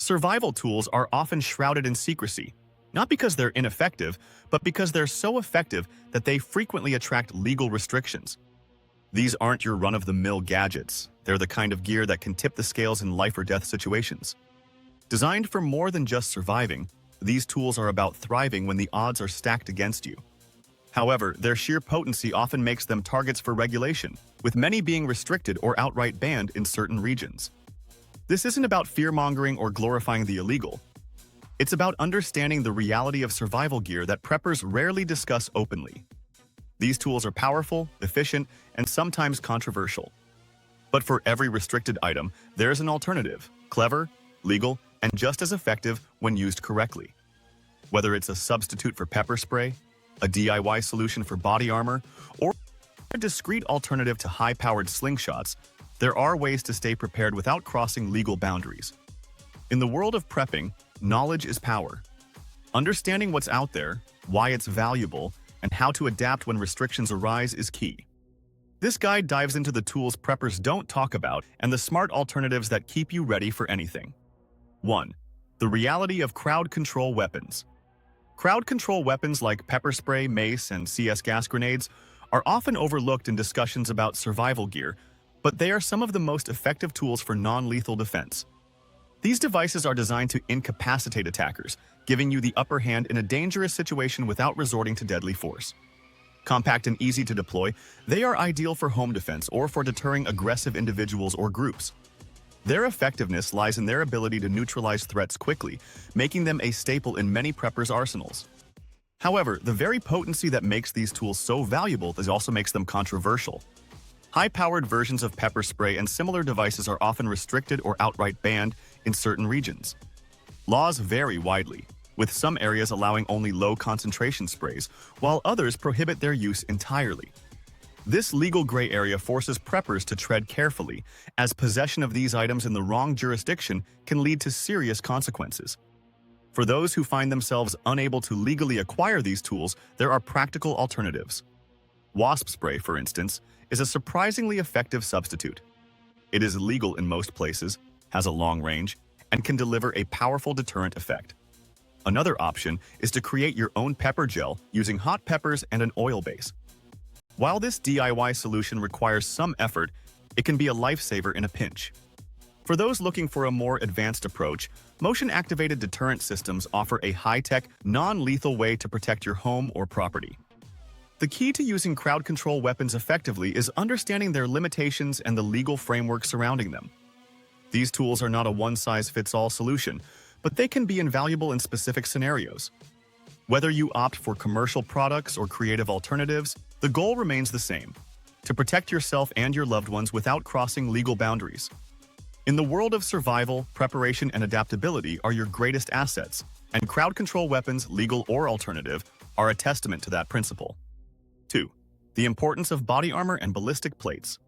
Survival tools are often shrouded in secrecy, not because they're ineffective, but because they're so effective that they frequently attract legal restrictions. These aren't your run-of-the-mill gadgets. They're the kind of gear that can tip the scales in life-or-death situations. Designed for more than just surviving, these tools are about thriving when the odds are stacked against you. However, their sheer potency often makes them targets for regulation, with many being restricted or outright banned in certain regions. This isn't about fear-mongering or glorifying the illegal. It's about understanding the reality of survival gear that preppers rarely discuss openly. These tools are powerful, efficient, and sometimes controversial. But for every restricted item, there's an alternative, clever, legal, and just as effective when used correctly. Whether it's a substitute for pepper spray, a DIY solution for body armor, or a discreet alternative to high-powered slingshots, there are ways to stay prepared without crossing legal boundaries. In the world of prepping, knowledge is power. Understanding what's out there, why it's valuable, and how to adapt when restrictions arise is key. This guide dives into the tools preppers don't talk about and the smart alternatives that keep you ready for anything. 1. The reality of crowd control weapons. Crowd control weapons like pepper spray, mace, and CS gas grenades are often overlooked in discussions about survival gear, but they are some of the most effective tools for non-lethal defense. These devices are designed to incapacitate attackers, giving you the upper hand in a dangerous situation without resorting to deadly force. Compact and easy to deploy, they are ideal for home defense or for deterring aggressive individuals or groups. Their effectiveness lies in their ability to neutralize threats quickly, making them a staple in many preppers' arsenals. However, the very potency that makes these tools so valuable also makes them controversial. High-powered versions of pepper spray and similar devices are often restricted or outright banned in certain regions. Laws vary widely, with some areas allowing only low-concentration sprays, while others prohibit their use entirely. This legal gray area forces preppers to tread carefully, as possession of these items in the wrong jurisdiction can lead to serious consequences. For those who find themselves unable to legally acquire these tools, there are practical alternatives. Wasp spray, for instance, is a surprisingly effective substitute. It is legal in most places, has a long range, and can deliver a powerful deterrent effect. Another option is to create your own pepper gel using hot peppers and an oil base. While this DIY solution requires some effort, it can be a lifesaver in a pinch. For those looking for a more advanced approach, motion-activated deterrent systems offer a high-tech, non-lethal way to protect your home or property. The key to using crowd control weapons effectively is understanding their limitations and the legal framework surrounding them. These tools are not a one-size-fits-all solution, but they can be invaluable in specific scenarios. Whether you opt for commercial products or creative alternatives, the goal remains the same: to protect yourself and your loved ones without crossing legal boundaries. In the world of survival, preparation and adaptability are your greatest assets, and crowd control weapons, legal or alternative, are a testament to that principle. 2. The importance of body armor and ballistic plates.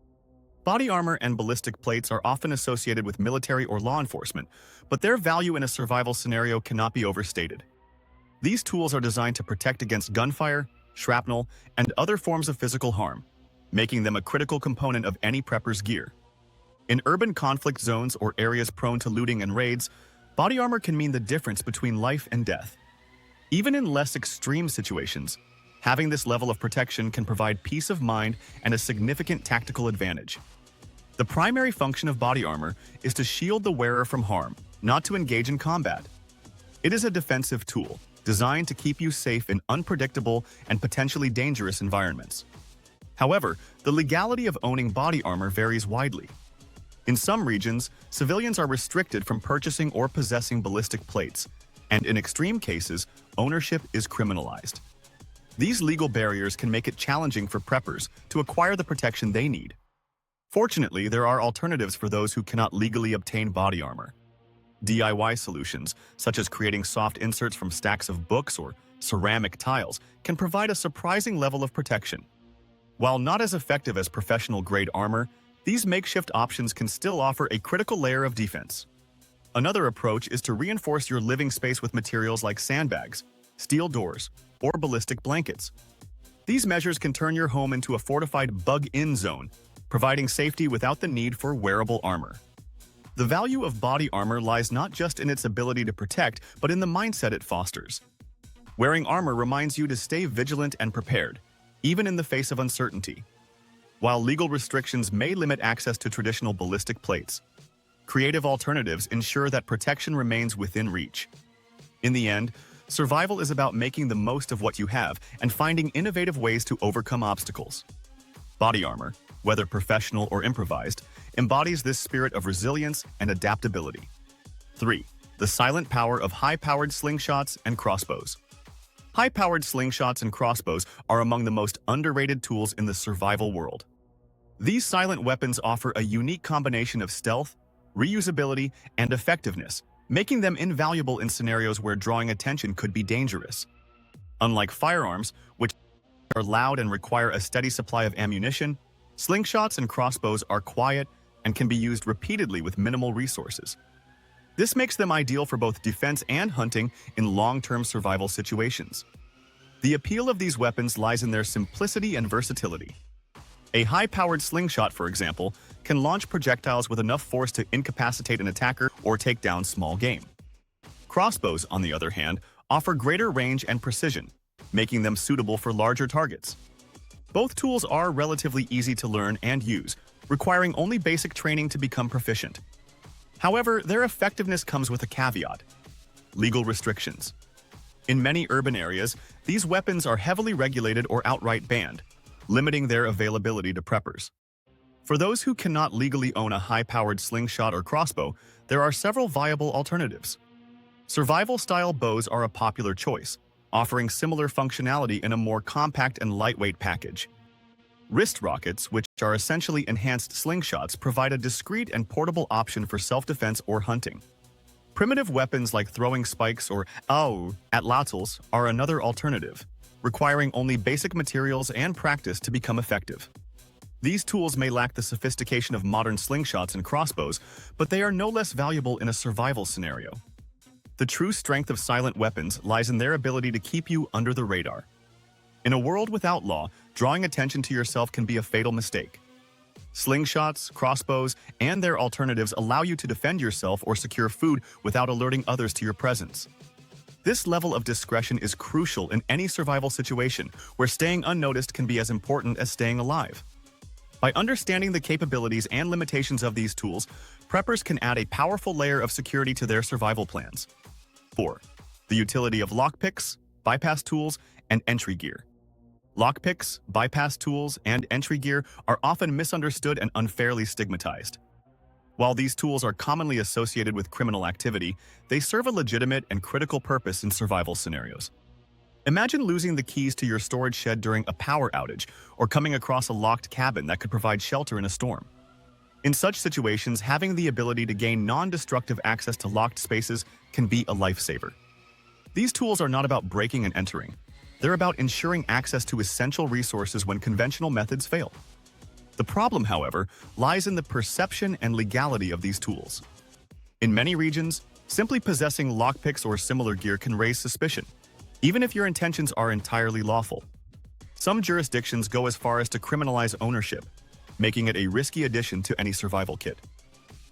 Body armor and ballistic plates are often associated with military or law enforcement, but their value in a survival scenario cannot be overstated. These tools are designed to protect against gunfire, shrapnel, and other forms of physical harm, making them a critical component of any prepper's gear. In urban conflict zones or areas prone to looting and raids, body armor can mean the difference between life and death. Even in less extreme situations, having this level of protection can provide peace of mind and a significant tactical advantage. The primary function of body armor is to shield the wearer from harm, not to engage in combat. It is a defensive tool, designed to keep you safe in unpredictable and potentially dangerous environments. However, the legality of owning body armor varies widely. In some regions, civilians are restricted from purchasing or possessing ballistic plates, and in extreme cases, ownership is criminalized. These legal barriers can make it challenging for preppers to acquire the protection they need. Fortunately, there are alternatives for those who cannot legally obtain body armor. DIY solutions, such as creating soft inserts from stacks of books or ceramic tiles, can provide a surprising level of protection. While not as effective as professional-grade armor, these makeshift options can still offer a critical layer of defense. Another approach is to reinforce your living space with materials like sandbags, steel doors, or ballistic blankets. These measures can turn your home into a fortified bug-in zone, providing safety without the need for wearable armor. The value of body armor lies not just in its ability to protect, but in the mindset it fosters. Wearing armor reminds you to stay vigilant and prepared, even in the face of uncertainty. While legal restrictions may limit access to traditional ballistic plates, creative alternatives ensure that protection remains within reach. In the end, survival is about making the most of what you have and finding innovative ways to overcome obstacles. Body armor, whether professional or improvised, embodies this spirit of resilience and adaptability. 3. The silent power of high-powered slingshots and crossbows. High-powered slingshots and crossbows are among the most underrated tools in the survival world. These silent weapons offer a unique combination of stealth, reusability, and effectiveness, making them invaluable in scenarios where drawing attention could be dangerous. Unlike firearms, which are loud and require a steady supply of ammunition, slingshots and crossbows are quiet and can be used repeatedly with minimal resources. This makes them ideal for both defense and hunting in long-term survival situations. The appeal of these weapons lies in their simplicity and versatility. A high-powered slingshot, for example, can launch projectiles with enough force to incapacitate an attacker or take down small game. Crossbows, on the other hand, offer greater range and precision, making them suitable for larger targets. Both tools are relatively easy to learn and use, requiring only basic training to become proficient. However, their effectiveness comes with a caveat: legal restrictions. In many urban areas, these weapons are heavily regulated or outright banned, limiting their availability to preppers. For those who cannot legally own a high-powered slingshot or crossbow, there are several viable alternatives. Survival-style bows are a popular choice, offering similar functionality in a more compact and lightweight package. Wrist rockets, which are essentially enhanced slingshots, provide a discreet and portable option for self-defense or hunting. Primitive weapons like throwing spikes or atlatls are another alternative, requiring only basic materials and practice to become effective. These tools may lack the sophistication of modern slingshots and crossbows, but they are no less valuable in a survival scenario. The true strength of silent weapons lies in their ability to keep you under the radar. In a world without law, drawing attention to yourself can be a fatal mistake. Slingshots, crossbows, and their alternatives allow you to defend yourself or secure food without alerting others to your presence. This level of discretion is crucial in any survival situation, where staying unnoticed can be as important as staying alive. By understanding the capabilities and limitations of these tools, preppers can add a powerful layer of security to their survival plans. 4. The utility of lockpicks, bypass tools, and entry gear. Lockpicks, bypass tools, and entry gear are often misunderstood and unfairly stigmatized. While these tools are commonly associated with criminal activity, they serve a legitimate and critical purpose in survival scenarios. Imagine losing the keys to your storage shed during a power outage, or coming across a locked cabin that could provide shelter in a storm. In such situations, having the ability to gain non-destructive access to locked spaces can be a lifesaver. These tools are not about breaking and entering. They're about ensuring access to essential resources when conventional methods fail. The problem, however, lies in the perception and legality of these tools. In many regions, simply possessing lockpicks or similar gear can raise suspicion, even if your intentions are entirely lawful. Some jurisdictions go as far as to criminalize ownership, making it a risky addition to any survival kit.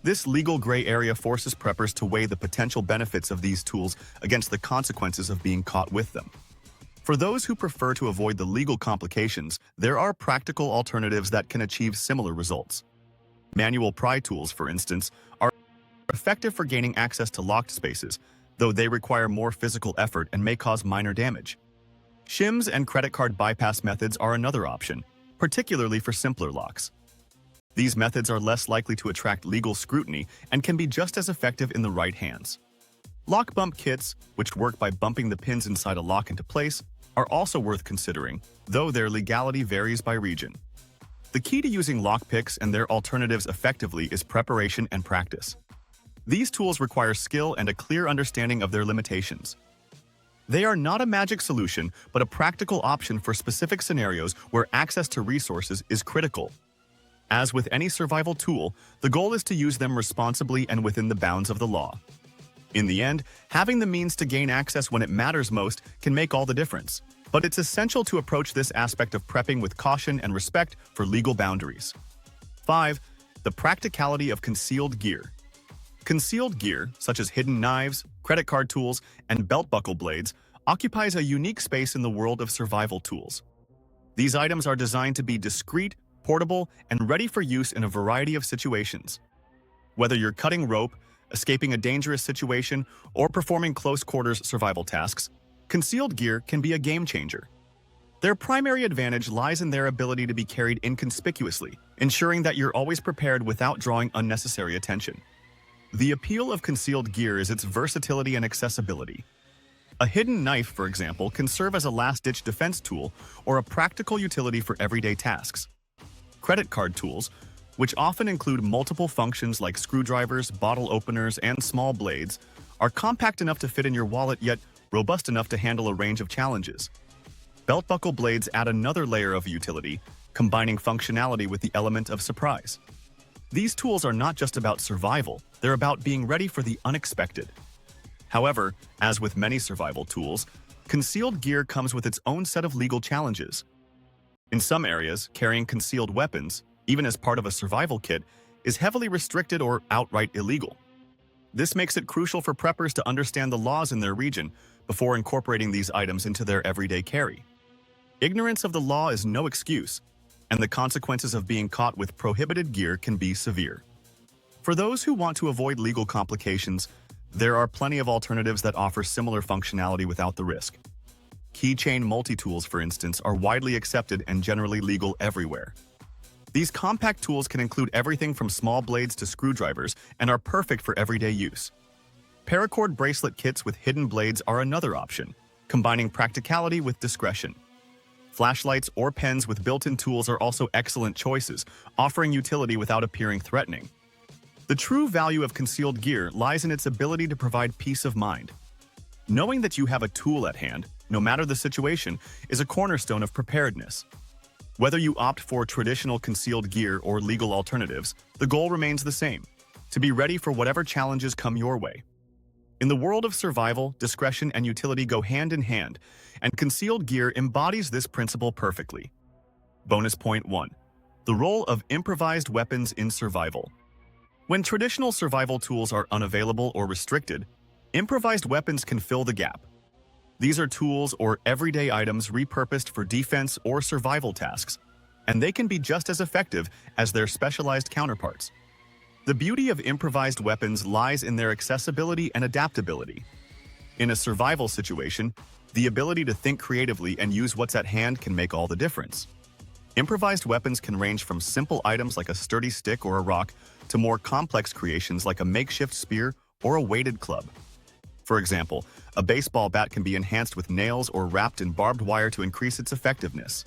This legal gray area forces preppers to weigh the potential benefits of these tools against the consequences of being caught with them. For those who prefer to avoid the legal complications, there are practical alternatives that can achieve similar results. Manual pry tools, for instance, are effective for gaining access to locked spaces, though they require more physical effort and may cause minor damage. Shims and credit card bypass methods are another option, particularly for simpler locks. These methods are less likely to attract legal scrutiny and can be just as effective in the right hands. Lock bump kits, which work by bumping the pins inside a lock into place, are also worth considering, though their legality varies by region. The key to using lockpicks and their alternatives effectively is preparation and practice. These tools require skill and a clear understanding of their limitations. They are not a magic solution, but a practical option for specific scenarios where access to resources is critical. As with any survival tool, the goal is to use them responsibly and within the bounds of the law. In the end, having the means to gain access when it matters most can make all the difference. But it's essential to approach this aspect of prepping with caution and respect for legal boundaries. 5. The practicality of concealed gear. Concealed gear, such as hidden knives, credit card tools, and belt buckle blades, occupies a unique space in the world of survival tools. These items are designed to be discreet, portable, and ready for use in a variety of situations. Whether you're cutting rope, escaping a dangerous situation, or performing close-quarters survival tasks, concealed gear can be a game-changer. Their primary advantage lies in their ability to be carried inconspicuously, ensuring that you're always prepared without drawing unnecessary attention. The appeal of concealed gear is its versatility and accessibility. A hidden knife, for example, can serve as a last-ditch defense tool or a practical utility for everyday tasks. Credit card tools, which often include multiple functions like screwdrivers, bottle openers, and small blades, are compact enough to fit in your wallet yet robust enough to handle a range of challenges. Belt buckle blades add another layer of utility, combining functionality with the element of surprise. These tools are not just about survival, they're about being ready for the unexpected. However, as with many survival tools, concealed gear comes with its own set of legal challenges. In some areas, carrying concealed weapons, even as part of a survival kit, is heavily restricted or outright illegal. This makes it crucial for preppers to understand the laws in their region before incorporating these items into their everyday carry. Ignorance of the law is no excuse, and the consequences of being caught with prohibited gear can be severe. For those who want to avoid legal complications, there are plenty of alternatives that offer similar functionality without the risk. Keychain multi-tools, for instance, are widely accepted and generally legal everywhere. These compact tools can include everything from small blades to screwdrivers and are perfect for everyday use. Paracord bracelet kits with hidden blades are another option, combining practicality with discretion. Flashlights or pens with built-in tools are also excellent choices, offering utility without appearing threatening. The true value of concealed gear lies in its ability to provide peace of mind. Knowing that you have a tool at hand, no matter the situation, is a cornerstone of preparedness. Whether you opt for traditional concealed gear or legal alternatives, the goal remains the same: to be ready for whatever challenges come your way. In the world of survival, discretion and utility go hand in hand, and concealed gear embodies this principle perfectly. Bonus point 1. The role of improvised weapons in survival. When traditional survival tools are unavailable or restricted, improvised weapons can fill the gap. These are tools or everyday items repurposed for defense or survival tasks, and they can be just as effective as their specialized counterparts. The beauty of improvised weapons lies in their accessibility and adaptability. In a survival situation, the ability to think creatively and use what's at hand can make all the difference. Improvised weapons can range from simple items like a sturdy stick or a rock to more complex creations like a makeshift spear or a weighted club. For example, a baseball bat can be enhanced with nails or wrapped in barbed wire to increase its effectiveness.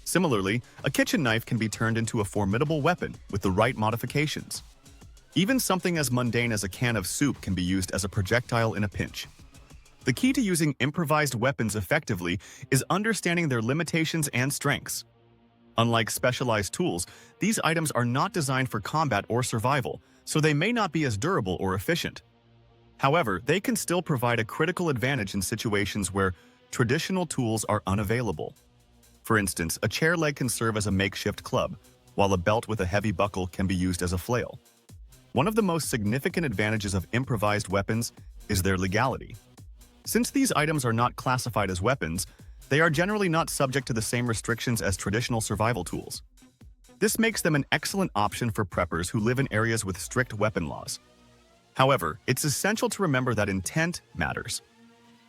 Similarly, a kitchen knife can be turned into a formidable weapon with the right modifications. Even something as mundane as a can of soup can be used as a projectile in a pinch. The key to using improvised weapons effectively is understanding their limitations and strengths. Unlike specialized tools, these items are not designed for combat or survival, so they may not be as durable or efficient. However, they can still provide a critical advantage in situations where traditional tools are unavailable. For instance, a chair leg can serve as a makeshift club, while a belt with a heavy buckle can be used as a flail. One of the most significant advantages of improvised weapons is their legality. Since these items are not classified as weapons, they are generally not subject to the same restrictions as traditional survival tools. This makes them an excellent option for preppers who live in areas with strict weapon laws. However, it's essential to remember that intent matters.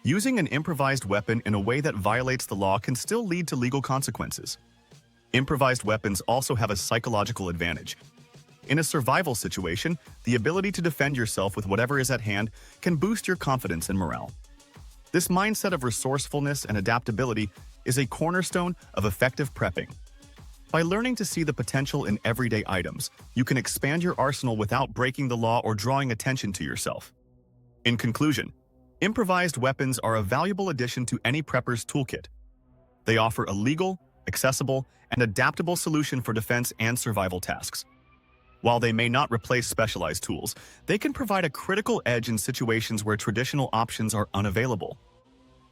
Using an improvised weapon in a way that violates the law can still lead to legal consequences. Improvised weapons also have a psychological advantage. In a survival situation, the ability to defend yourself with whatever is at hand can boost your confidence and morale. This mindset of resourcefulness and adaptability is a cornerstone of effective prepping. By learning to see the potential in everyday items, you can expand your arsenal without breaking the law or drawing attention to yourself. In conclusion, improvised weapons are a valuable addition to any prepper's toolkit. They offer a legal, accessible, and adaptable solution for defense and survival tasks. While they may not replace specialized tools, they can provide a critical edge in situations where traditional options are unavailable.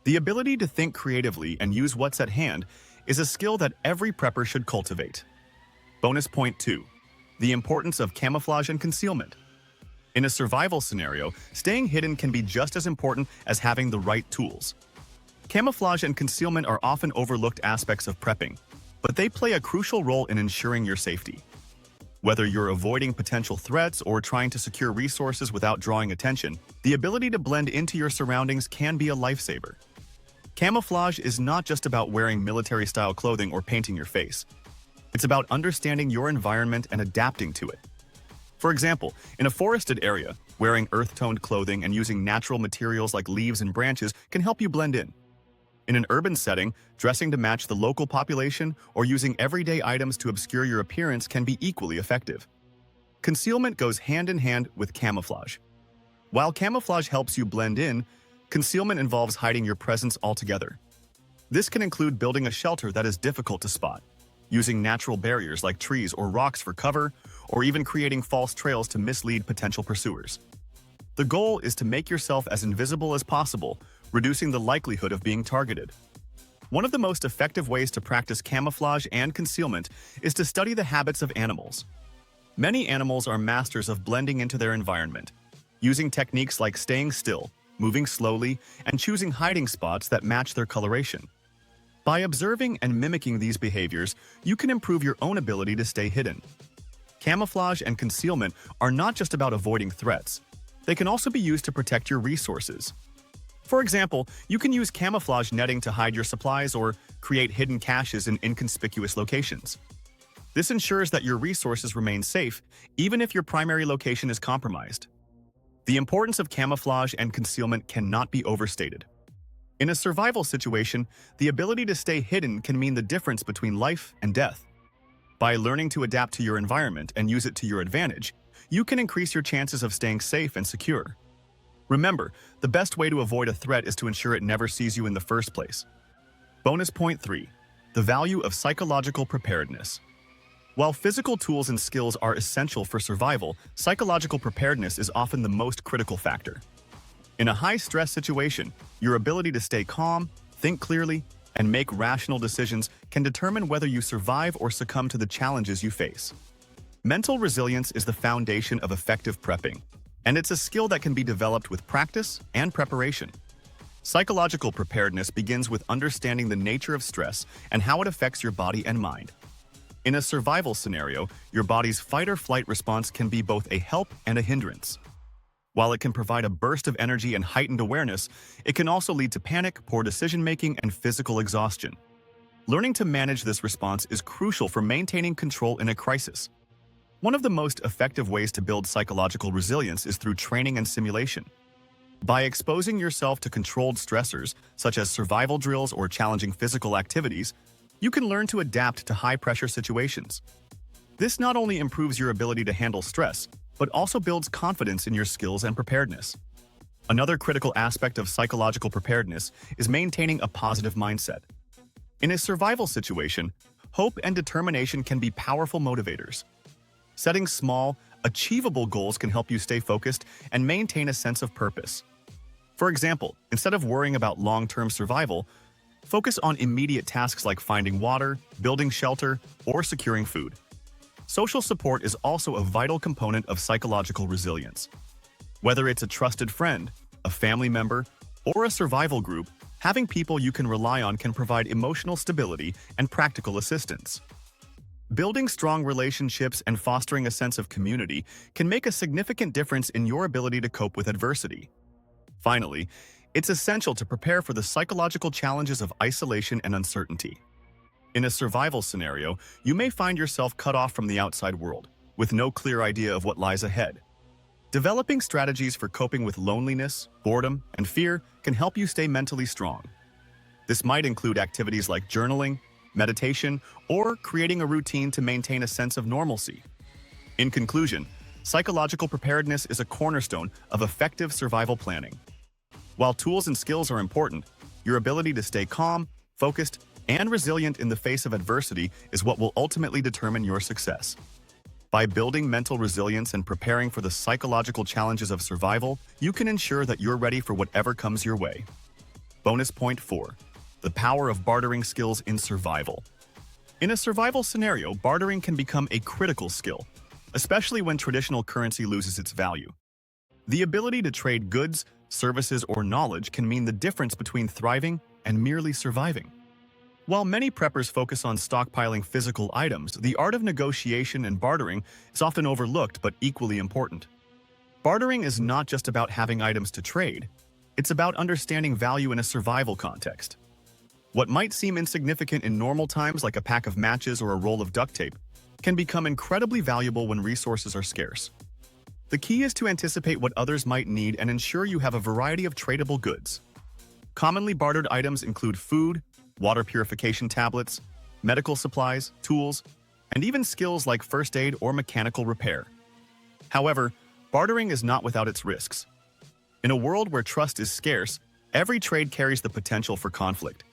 The ability to think creatively and use what's at hand is a skill that every prepper should cultivate. Bonus point 2. The importance of camouflage and concealment. In a survival scenario, staying hidden can be just as important as having the right tools. Camouflage and concealment are often overlooked aspects of prepping, but they play a crucial role in ensuring your safety. Whether you're avoiding potential threats or trying to secure resources without drawing attention, the ability to blend into your surroundings can be a lifesaver. Camouflage is not just about wearing military-style clothing or painting your face. It's about understanding your environment and adapting to it. For example, in a forested area, wearing earth-toned clothing and using natural materials like leaves and branches can help you blend in. In an urban setting, dressing to match the local population or using everyday items to obscure your appearance can be equally effective. Concealment goes hand in hand with camouflage. While camouflage helps you blend in, concealment involves hiding your presence altogether. This can include building a shelter that is difficult to spot, using natural barriers like trees or rocks for cover, or even creating false trails to mislead potential pursuers. The goal is to make yourself as invisible as possible, reducing the likelihood of being targeted. One of the most effective ways to practice camouflage and concealment is to study the habits of animals. Many animals are masters of blending into their environment, using techniques like staying still, moving slowly, and choosing hiding spots that match their coloration. By observing and mimicking these behaviors, you can improve your own ability to stay hidden. Camouflage and concealment are not just about avoiding threats. They can also be used to protect your resources. For example, you can use camouflage netting to hide your supplies or create hidden caches in inconspicuous locations. This ensures that your resources remain safe, even if your primary location is compromised. The importance of camouflage and concealment cannot be overstated. In a survival situation, the ability to stay hidden can mean the difference between life and death. By learning to adapt to your environment and use it to your advantage, you can increase your chances of staying safe and secure. Remember, the best way to avoid a threat is to ensure it never sees you in the first place. Bonus point 3. The value of psychological preparedness. While physical tools and skills are essential for survival, psychological preparedness is often the most critical factor. In a high-stress situation, your ability to stay calm, think clearly, and make rational decisions can determine whether you survive or succumb to the challenges you face. Mental resilience is the foundation of effective prepping, and it's a skill that can be developed with practice and preparation. Psychological preparedness begins with understanding the nature of stress and how it affects your body and mind. In a survival scenario, your body's fight-or-flight response can be both a help and a hindrance. While it can provide a burst of energy and heightened awareness, it can also lead to panic, poor decision-making, and physical exhaustion. Learning to manage this response is crucial for maintaining control in a crisis. One of the most effective ways to build psychological resilience is through training and simulation. By exposing yourself to controlled stressors, such as survival drills or challenging physical activities, you can learn to adapt to high-pressure situations. This not only improves your ability to handle stress, but also builds confidence in your skills and preparedness. Another critical aspect of psychological preparedness is maintaining a positive mindset. In a survival situation, hope and determination can be powerful motivators. Setting small, achievable goals can help you stay focused and maintain a sense of purpose. For example, instead of worrying about long-term survival, focus on immediate tasks like finding water, building shelter, or securing food. Social support is also a vital component of psychological resilience. Whether it's a trusted friend, a family member, or a survival group, having people you can rely on can provide emotional stability and practical assistance. Building strong relationships and fostering a sense of community can make a significant difference in your ability to cope with adversity. Finally, it's essential to prepare for the psychological challenges of isolation and uncertainty. In a survival scenario, you may find yourself cut off from the outside world, with no clear idea of what lies ahead. Developing strategies for coping with loneliness, boredom, and fear can help you stay mentally strong. This might include activities like journaling, meditation, or creating a routine to maintain a sense of normalcy. In conclusion, psychological preparedness is a cornerstone of effective survival planning. While tools and skills are important, your ability to stay calm, focused, and resilient in the face of adversity is what will ultimately determine your success. By building mental resilience and preparing for the psychological challenges of survival, you can ensure that you're ready for whatever comes your way. Bonus point 4. The power of bartering skills in survival. In a survival scenario, bartering can become a critical skill, especially when traditional currency loses its value. The ability to trade goods, services, or knowledge can mean the difference between thriving and merely surviving. While many preppers focus on stockpiling physical items, the art of negotiation and bartering is often overlooked but equally important. Bartering is not just about having items to trade, it's about understanding value in a survival context. What might seem insignificant in normal times, like a pack of matches or a roll of duct tape, can become incredibly valuable when resources are scarce. The key is to anticipate what others might need and ensure you have a variety of tradable goods. Commonly bartered items include food, water purification tablets, medical supplies, tools, and even skills like first aid or mechanical repair. However, bartering is not without its risks. In a world where trust is scarce, every trade carries the potential for conflict.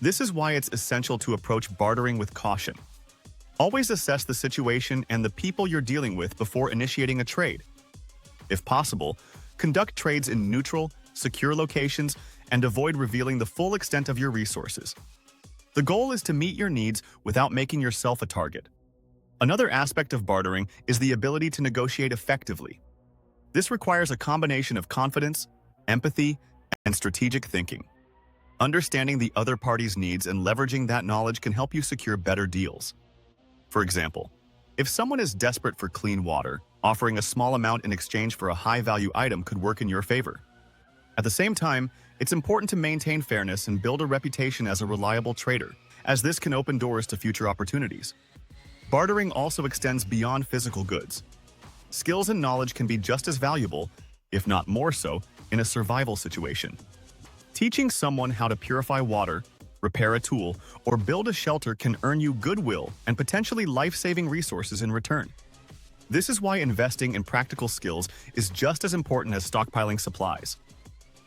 This is why it's essential to approach bartering with caution. Always assess the situation and the people you're dealing with before initiating a trade. If possible, conduct trades in neutral, secure locations and avoid revealing the full extent of your resources. The goal is to meet your needs without making yourself a target. Another aspect of bartering is the ability to negotiate effectively. This requires a combination of confidence, empathy, and strategic thinking. Understanding the other party's needs and leveraging that knowledge can help you secure better deals. For example, if someone is desperate for clean water, offering a small amount in exchange for a high-value item could work in your favor. At the same time, it's important to maintain fairness and build a reputation as a reliable trader, as this can open doors to future opportunities. Bartering also extends beyond physical goods. Skills and knowledge can be just as valuable, if not more so, in a survival situation. Teaching someone how to purify water, repair a tool, or build a shelter can earn you goodwill and potentially life-saving resources in return. This is why investing in practical skills is just as important as stockpiling supplies.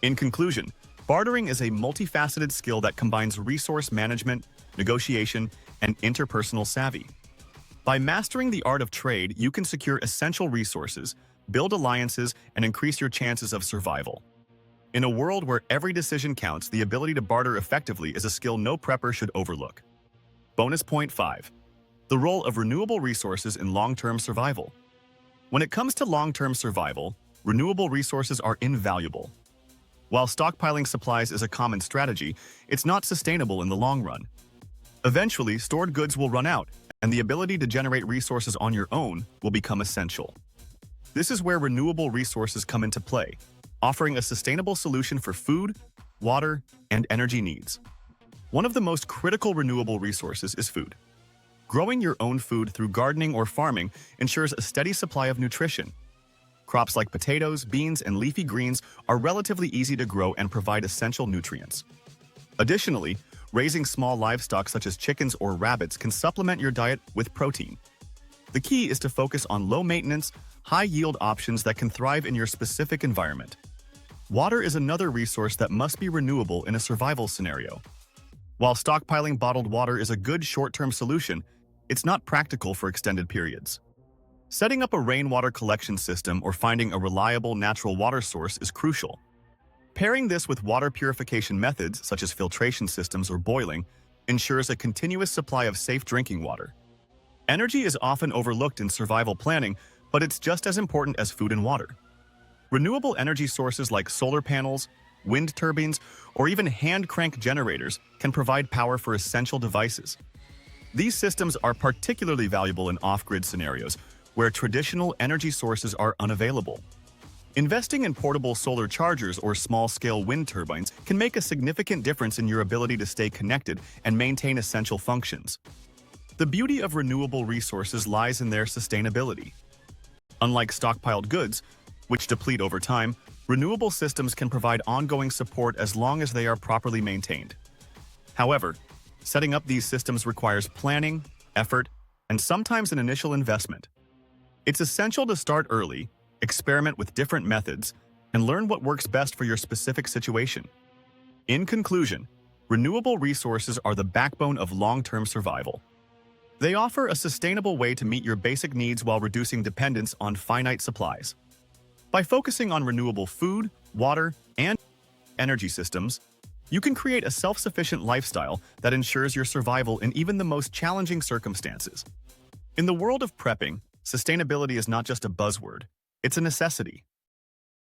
In conclusion, bartering is a multifaceted skill that combines resource management, negotiation, and interpersonal savvy. By mastering the art of trade, you can secure essential resources, build alliances, and increase your chances of survival. In a world where every decision counts, the ability to barter effectively is a skill no prepper should overlook. Bonus point 5. The role of renewable resources in long-term survival. When it comes to long-term survival, renewable resources are invaluable. While stockpiling supplies is a common strategy, it's not sustainable in the long run. Eventually, stored goods will run out, and the ability to generate resources on your own will become essential. This is where renewable resources come into play, offering a sustainable solution for food, water, and energy needs. One of the most critical renewable resources is food. Growing your own food through gardening or farming ensures a steady supply of nutrition. Crops like potatoes, beans, and leafy greens are relatively easy to grow and provide essential nutrients. Additionally, raising small livestock such as chickens or rabbits can supplement your diet with protein. The key is to focus on low-maintenance, high-yield options that can thrive in your specific environment. Water is another resource that must be renewable in a survival scenario. While stockpiling bottled water is a good short-term solution, it's not practical for extended periods. Setting up a rainwater collection system or finding a reliable natural water source is crucial. Pairing this with water purification methods, such as filtration systems or boiling, ensures a continuous supply of safe drinking water. Energy is often overlooked in survival planning, but it's just as important as food and water. Renewable energy sources like solar panels, wind turbines, or even hand-crank generators can provide power for essential devices. These systems are particularly valuable in off-grid scenarios, where traditional energy sources are unavailable. Investing in portable solar chargers or small-scale wind turbines can make a significant difference in your ability to stay connected and maintain essential functions. The beauty of renewable resources lies in their sustainability. Unlike stockpiled goods, which deplete over time, renewable systems can provide ongoing support as long as they are properly maintained. However, setting up these systems requires planning, effort, and sometimes an initial investment. It's essential to start early, experiment with different methods, and learn what works best for your specific situation. In conclusion, renewable resources are the backbone of long-term survival. They offer a sustainable way to meet your basic needs while reducing dependence on finite supplies. By focusing on renewable food, water, and energy systems, you can create a self-sufficient lifestyle that ensures your survival in even the most challenging circumstances. In the world of prepping, sustainability is not just a buzzword, it's a necessity.